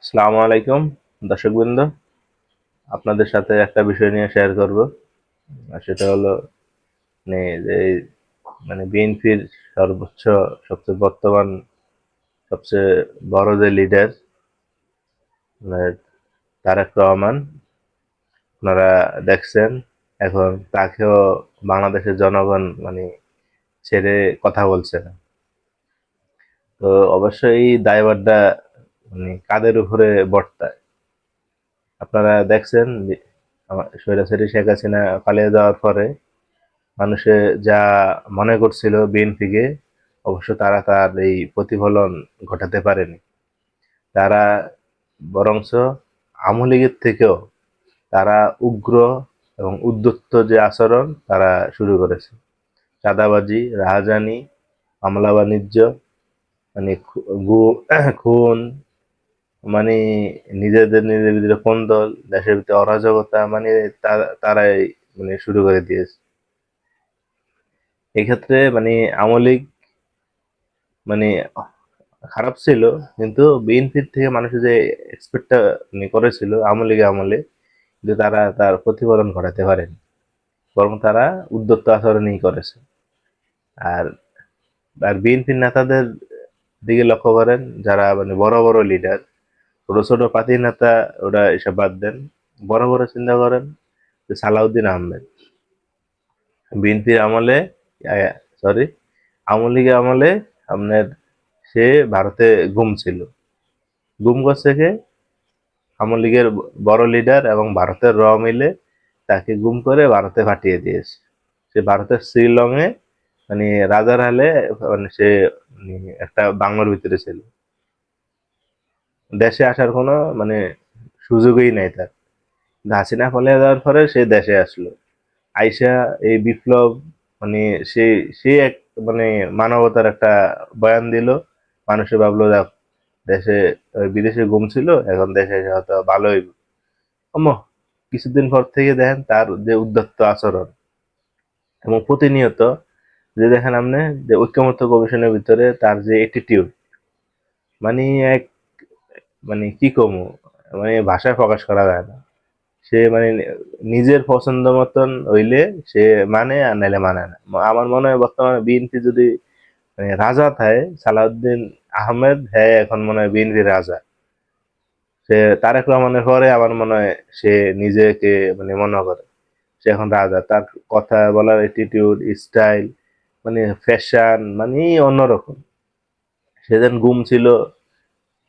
আসসালামু আলাইকুম দর্শকবৃন্দ, আপনাদের সাথে একটা বিষয় নিয়ে শেয়ার করব। আর সেটা হলো যে বিএনপির সর্বোচ্চ সবচেয়ে বর্তমান সবচেয়ে বড় যে লিডার মানে তারেক রহমান, আপনারা দেখছেন এখন তাকেও বাংলাদেশের জনগণ ছেড়ে কথা বলছে না। তো অবশ্যই এই দায়ভারটা কাদের উপরে বর্তায়? আপনারা দেখছেন স্বৈরাচারী শেখ হাসিনা পালিয়ে যাওয়ার পরে মানুষে যা মনে করছিল বিএনপিকে, অবশ্য তারা তার এই প্রতিফলন ঘটাতে পারেনি। তারা বরঞ্চ আওয়ামী লীগের থেকেও তারা উগ্র এবং উদ্ধত যে আচরণ তারা শুরু করেছে। চাঁদাবাজি, রাহাজানি, হামলা বাণিজ্য, খুন, মানে নিজেদের ভিতরে কোন্দল, দেশের ভিতরে অরাজকতা, তারাই শুরু করে দিয়েছে। এক্ষেত্রে আওয়ামী লীগ মানে খারাপ ছিল, কিন্তু বিএনপির থেকে মানুষ যে এক্সপেক্টটা করেছিল আওয়ামী লীগের আমলে, যে তারা তার প্রতিফলন ঘটাতে পারেন, বরং তারা উদ্যত্ত আচরণই করেছে। আর আর বিএনপির নেতাদের দিকে লক্ষ্য করেন, যারা বড় বড় লিডার, ছোট ছোট পাতি নেতা ওরা এসব বাদ দেন, বড় বড় চিন্তা করেন যে সালাউদ্দিন আহমেদ বিএনপির আমলে, সরি, আওয়ামী লীগের আমলে আপনার সে ভারতে গুম ছিল। গুম করছে কে? আওয়ামী লীগের বড় লিডার এবং ভারতের মিলে তাকে গুম করে ভারতে পাঠিয়ে দিয়েছে। সে ভারতের শিলং এ রাজার হালে সে একটা বাংলোর ভিতরে ছিল। দেশে আসার কোনো সুযোগই নাই তার। হাসিনা পালিয়ে যাওয়ার পরে সে দেশে আসলো। আইসা এই বিপ্লব, মানে সে সে এক মানে মানবতার একটা বয়ান দিল। মানুষে ভাবলো যাক, দেশে বিদেশে গুম ছিল, এখন দেশে এসে হয়তো ভালোই। কিছুদিন পর থেকে দেখেন তার যে উদ্ধত্ত আচরণ, এবং প্রতিনিয়ত যে দেখেন আপনি যে ঐক্যমত্য কমিশনের ভিতরে তার যে অ্যাটিটিউড, মানে এক কি কমু, ভাষায় প্রকাশ করা যায় না। সে নিজের পছন্দ মতন হইলে সে মানে, আর নাইলে মানে না। আমার মনে হয় বর্তমানে বিএনপি যদি রাজা থাকে, সালাউদ্দিন আহমেদ হ্যাঁ এখন মনে হয় বিএনপির রাজা। সে তারেক রহমানের পরে আমার মনে হয় সে নিজেকে মনে করে সে এখন রাজা। তার কথা বলার অ্যাটিটিউড, স্টাইল, ফ্যাশন, অন্যরকম। সে যেন গুম ছিল,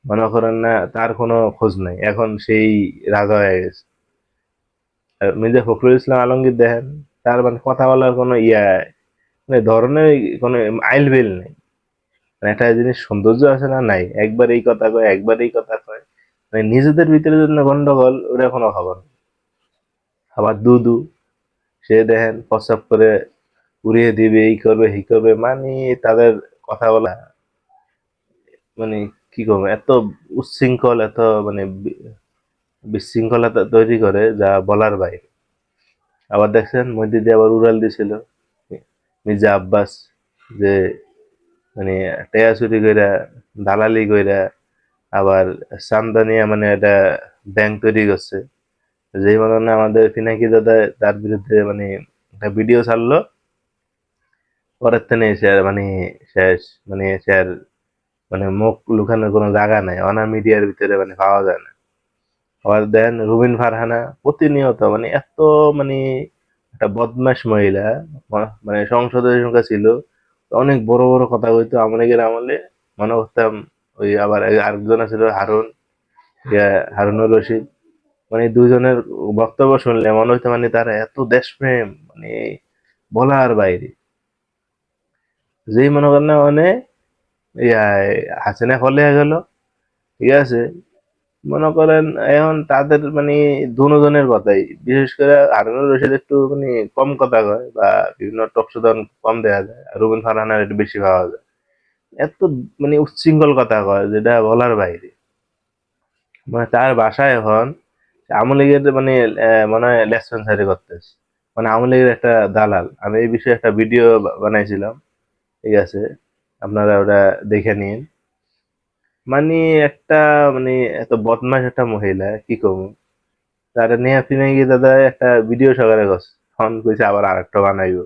মনে করেন না তার কোনো খোঁজ নাই, এখন সেই রাজা হয়ে গেছে। আর মির্জা ফখরুল ইসলাম আলমগীর দেখেন, তার কথা বলার কোনো ধরনের কোনো আইল নেই। একটা জিনিস সৌন্দর্য আছে না, নাই, একবার এই কথা কয়, একবার এই কথা কয়। নিজেদের ভিতরে জন্য গন্ডগোল, ওটা কোনো খবর নেই। আবার দুদু, সে দেখেন প্রস্রাব করে উড়িয়ে দিবে, এই করবে, এই করবে, তাদের কথা বলা, মানে কি করবো, এত উচ্ছৃঙ্খল, এত বিশৃঙ্খলতা তৈরি করে যা বলার বাইরে। আবার দেখছেন মসজিদে আবার উড়াল দিছিল মির্জা আব্বাস, যে টেয়া চুরি কইরা, দালালি কইরা, আবার চান্দা নিয়ে এটা ব্যাংক তৈরি করছে। যেই আমাদের পিনাকি দাদা তার বিরুদ্ধে একটা ভিডিও ছাড়লো, পরের থেকে সে আর শেষ, সে আর মুখ লুকানোর কোনো জায়গা নাই, অনা মিডিয়ার ভিতরে পাওয়া যায় না। আবার দেন রুবিন ফারহানা প্রতিনিয়ত এত মানে একটা বদমাশ মহিলা, সংসদের সংখ্যা ছিল, অনেক বড় বড় কথা কইতো আমলিগের আমলে। মনে করতাম ওই আবার আরেকজন ছিল হারুন, হারুনুর রশিদ, দুজনের বক্তব্য শুনলে মনে হইতো তারা এত দেশপ্রেম, বলার বাইরে। যেই মনে করেন না ইয়া হাসিনা ফলে গেল, ঠিক আছে, মনে করেন এখন তাদের দুজনের কথাই, বিশেষ করে হারুনুর রশিদ একটু কম কথা কয়, বা বিভিন্ন টক শো কম দেখা যায়, আর রুবিন ফারহানার একটু বেশি পাওয়া যায়। এত উচ্ছৃঙ্খল কথা কয় যেটা বলার বাইরে। তার বাসায় এখন আওয়ামী লীগের মনে হয় লেসপেন্সারি করতেছে, আওয়ামী লীগের একটা দালাল। আমি এই বিষয়ে একটা ভিডিও বানাইছিলাম, ঠিক আছে, আপনারা ওটা দেখে নিন। মানে একটা মানে এত বদমাশ একটা মহিলা কি কম, তারা নিয়ে ফিনে গিয়ে দাদা একটা ভিডিও সকালে করছে, ফোন কইছে আবার আরেকটা বানাইবো।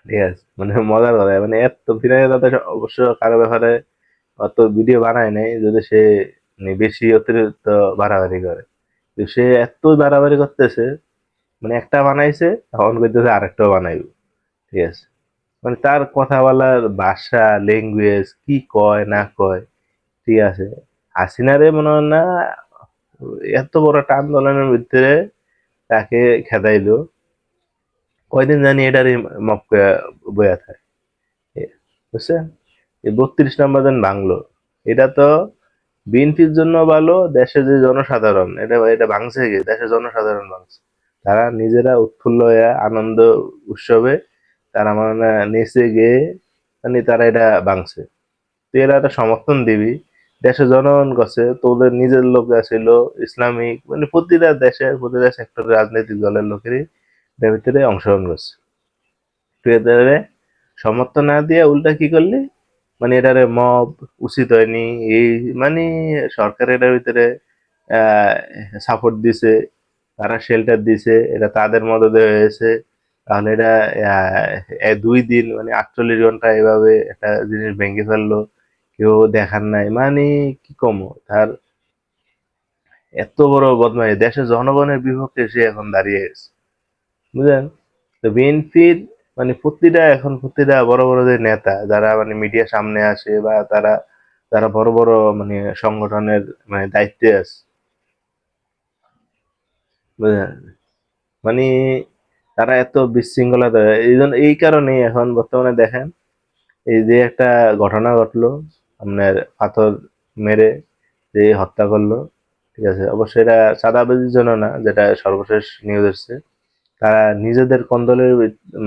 ঠিক আছে, মানে মজার কথা, মানে এত ফিনে দাদা অবশ্য কারো ব্যাপারে অত ভিডিও বানায় নাই, যদি সে মানে বেশি অতিরিক্ত বাড়াবাড়ি করে। তো সে এত বাড়াবাড়ি করতেছে, মানে একটা বানাইছে এখন কইতেছে আরেকটাও বানাইবো। ঠিক আছে, মানে তার কথা বলার ভাষা, ল্যাঙ্গুয়েজ কি কয় না কয়। ঠিক আছে, হাসিনারে মনে হয় না এত বড় একটা আন্দোলনের ভিতরে তাকে খেদাইলো, কয়দিন জানি এটারই মপ করে বইয়া থাকে। বুঝছেন, এই 32 নম্বর যেন ভাঙলো, এটা তো বিএনপির জন্য ভালো, দেশে যে জনসাধারণ, এটা এটা ভাঙছে কি দেশের জনসাধারণ ভাঙছে। তারা নিজেরা উৎফুল্ল হয়ে আনন্দ উৎসবে তারা মানে নেচে গিয়ে মানে তারা এটা ভাঙছে। তুই এরা একটা সমর্থন দিবি, দেশের জনগণ করছে, তোদের নিজের লোক আছিল, ইসলামিক মানে প্রতিটা দেশের প্রতিটা সেক্টরের রাজনৈতিক দলের লোকেরই এটার ভিতরে অংশগ্রহণ করছে। তুই এদের সমর্থন না দিয়ে উল্টা কি করলি, মানে এটারে মব উচিত হয়নি এই, মানে সরকার এটার ভিতরে সাপোর্ট দিছে, তারা শেল্টার দিছে, এটা তাদের মদদে হয়েছে। তাহলে এটা 2 দিন মানে 48 ঘন্টা এভাবে একটা জিনিস ভেঙে ফেললো, কেউ দেখার নাই, মানে কি কম তার এত বড় বদমাইশ, দেশের জনগণের বিপক্ষে সে এখন দাঁড়িয়ে গেছে। বুঝলেন, তো বিএনপির মানে প্রতিটা বড় বড় যে নেতা যারা মানে মিডিয়ার সামনে আসে বা তারা যারা বড় বড় মানে সংগঠনের মানে দায়িত্বে আছে, বুঝলেন, মানে তারা এত বিশৃঙ্খলতা, এই জন্য এই কারণেই এখন বর্তমানে দেখেন এই যে একটা ঘটনা ঘটলো, আপনার পাথর মেরে যে হত্যা করলো। ঠিক আছে, অবশ্যই এটা চাঁদাবাজির জন্য না, যেটা সর্বশেষ নিউজ এসছে, তারা নিজেদের কন্দলের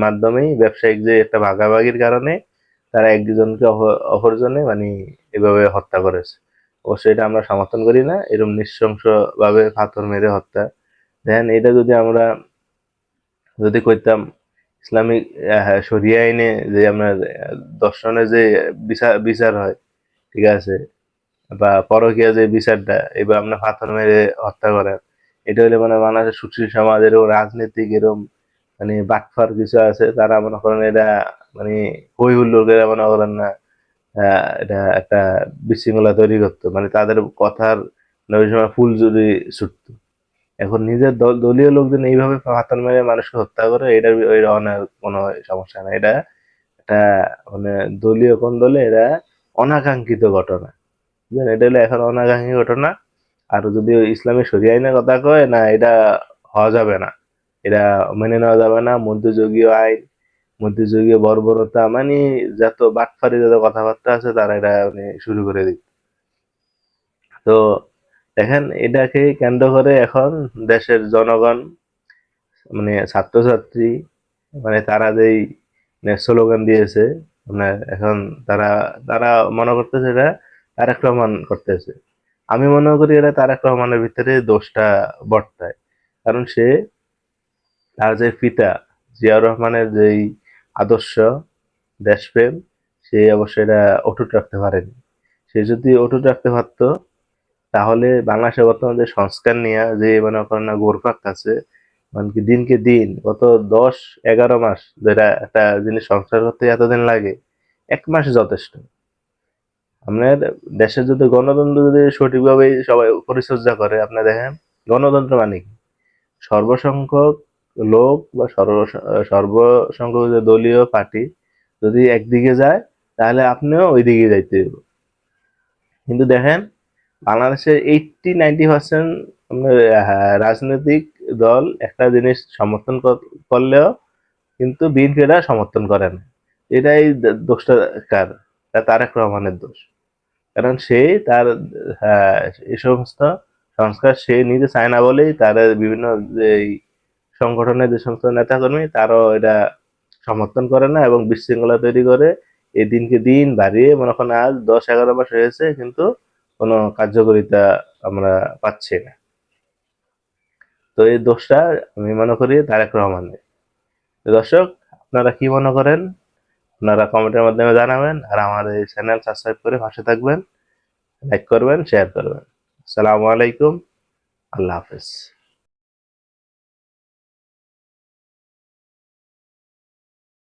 মাধ্যমেই ব্যবসায়িক যে একটা ভাগাভাগির কারণে তারা একজনকে অপরজনে মানে এভাবে হত্যা করেছে। অবশ্যই এটা আমরা সমর্থন করি না, এরকম নৃশংস ভাবে পাথর মেরে হত্যা। দেখেন এটা যদি আমরা যদি কইতাম ইসলামিক শরিয়া আইনে যে আপনার দর্শনে যে বিচার বিচার হয়, ঠিক আছে, বা পরকীয়া যে বিচারটা এবার আপনার পাথর মেরে হত্যা করেন, এটা হলে মানে বাংলাদেশের সুশীল সমাজ এরকম রাজনীতিক এরকম মানে বাটফার কিছু আছে, তারা মনে করেন এটা মানে হই হুল্লোড় করে মনে করেন না এটা একটা বিশৃঙ্খলা তৈরি করতো, মানে তাদের কথার মানে ওই সময় ফুল যদি ছুটতো। এখন নিজের দলীয় লোকজন এইভাবে হাতাল মেরে মানুষকে হত্যা করে, এটার ওই রকমের কোনো সমস্যা নাই, এটা একটা মানে দলীয় কোন দলে এটা অনাকাঙ্ক্ষিত ঘটনা। বুঝলেন, এটা হলো এখন অনাকাঙ্ক্ষিত ঘটনা। আর যদি ওই ইসলামী শরিয়া আইনের কথা কয় না, এটা হওয়া যাবে না, এটা মেনে নেওয়া যাবে না। মধ্যযুগীয় আইন, মধ্যযুগীয় বর্বরতা, মানে যত বাটফারি যত কথাবার্তা আছে তারা এটা মানে শুরু করে দিত। তো দেখেন এটাকে কেন্দ্র করে এখন দেশের জনগণ মানে ছাত্রছাত্রী মানে তারা যেই মানে স্লোগান দিয়েছে, মানে এখন তারা তারা মনে করতেছে এটা তারেক রহমান করতেছে। আমি মনে করি এটা তারেক রহমানের ভিতরে দোষটা বর্তায়, কারণ সে তার যে পিতা জিয়াউর রহমানের যেই আদর্শ, দেশপ্রেম, সে অবশ্যই এটা অটুট রাখতে পারেনি। সে যদি অটুট রাখতে পারতো তাহলে বাংলাদেশের বর্তমান যে সংস্কার নিয়ে যে মনে করেন না ঘুরপাক আছে, মানে কি দিনকে দিন গত 10-11 মাস যেটা একটা জিনিস সংস্কার করতে এতদিন লাগে, 1 মাস যথেষ্ট। আপনার দেশের যদি গণতন্ত্র যদি সঠিকভাবে সবাই পরিচর্যা করে, আপনি দেখেন গণতন্ত্র মানে কি, সর্বসংখ্যক লোক বা সর্বসংখ্যক যে দলীয় পার্টি যদি একদিকে যায় তাহলে আপনিও ওই দিকে যাইতে হবে। কিন্তু দেখেন বাংলাদেশের 80-90% আপনার রাজনৈতিক দল একটা জিনিস সমর্থন করলেও কিন্তু বিএনপি এটা সমর্থন করে না। এটাই দোষটা কার? এটা তারেক রহমানের দোষ। কারণ সে তার আহ, এই সমস্ত সংস্কার সে নিজে চায় না বলেই তার বিভিন্ন যে এই সংগঠনের যে সমস্ত নেতাকর্মী তারও এটা সমর্থন করে না এবং বিশৃঙ্খলা তৈরি করে। এই দিনকে দিন বাড়িয়ে মনে করেন আজ 10-11 মাস হয়েছে কিন্তু কোনো কার্যকারিতা আমরা পাচ্ছি না। তো এই দোষটা আমি মনে করি তারেক রহমানের। তো দর্শক, আপনারা কি মনে করেন আপনারা কমেন্টের মাধ্যমে জানাবেন, আর আমার এই চ্যানেল সাবস্ক্রাইব করে পাশে থাকবেন। লাইক করবেন, শেয়ার করবেন। আসসালামু আলাইকুম, আল্লাহ হাফেজ।